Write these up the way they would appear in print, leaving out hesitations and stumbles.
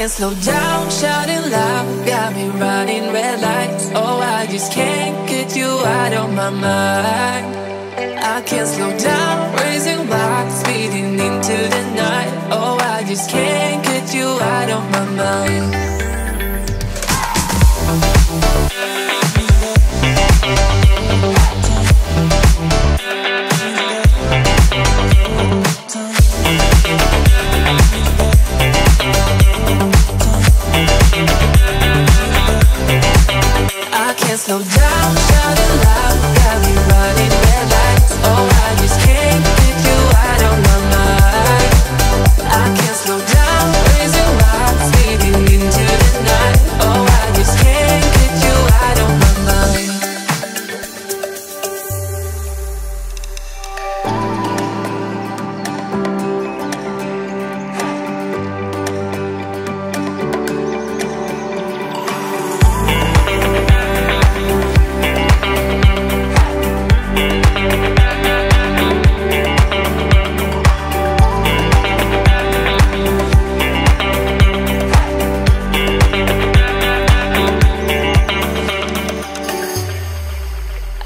can't slow down, shouting loud, got me running red lights. Oh, I just can't get you out of my mind. I can't slow down, raising rocks, speeding into the night. Oh, I just can't get you out of my mind. I can't slow down, shouting loud, got me running red lights. Oh, I just can't get you out of my mind. I can't slow down, raising rocks, speeding into the night. Oh, I just can't get you out of my mind.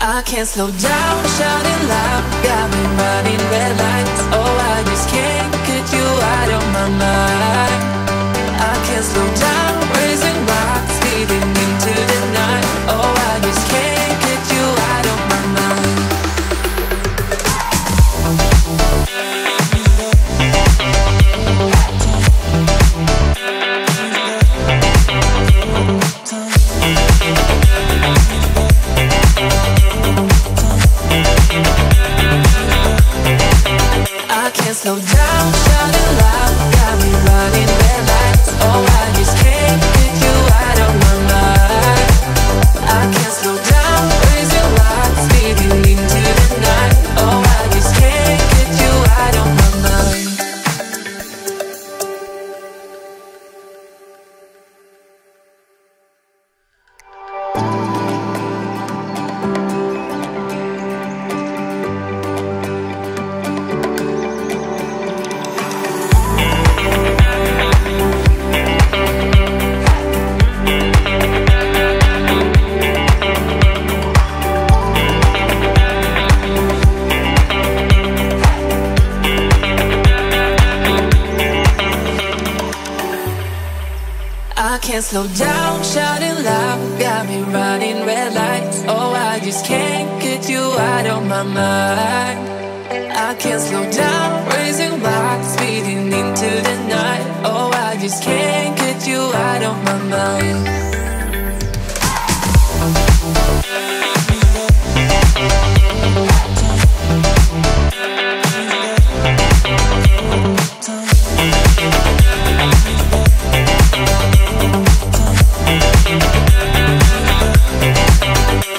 I can't slow down, shouting loud, got me running red lights. Oh, I just can't get you out of my mind. I can't slow down, raising rocks, speeding into the night. Oh, I just can't get you out of my mind. I can't slow down, shouting loud, got me running red lights. Oh, I just can't get you out of my mind. I can't slow down, raising rocks, speeding into the night. Oh, I just can't get you out of my mind. I can't slow down, shouting loud, got me running red lights. Oh, I just can't get you out of my mind. I can't slow down, raising rocks, speeding into the night. Oh, I just can't get you out of my mind.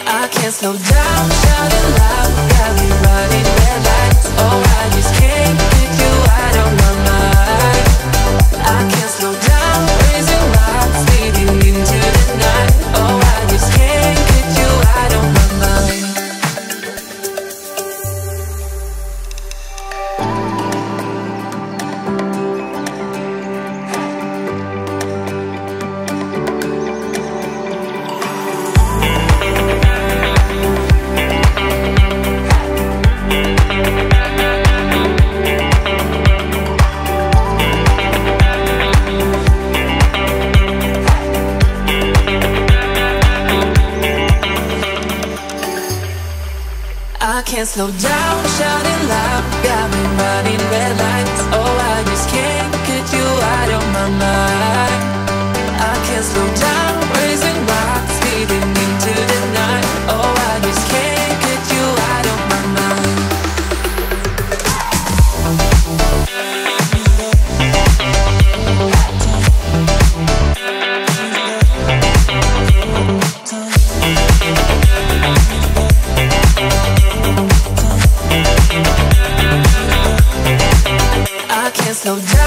I can't slow down, shouting loud, got me running red lights. Oh, I just can't get you out of my mind. I can't slow down, raising rocks, speeding into the night. Oh, I just can't get you out of my mind. I can't slow down, shouting loud, got me running red lights. Oh, I just can't get you out of my mind. I can't slow down, raising rocks, speeding into the night. Oh, I just can't get you out of my mind. I can't slow down.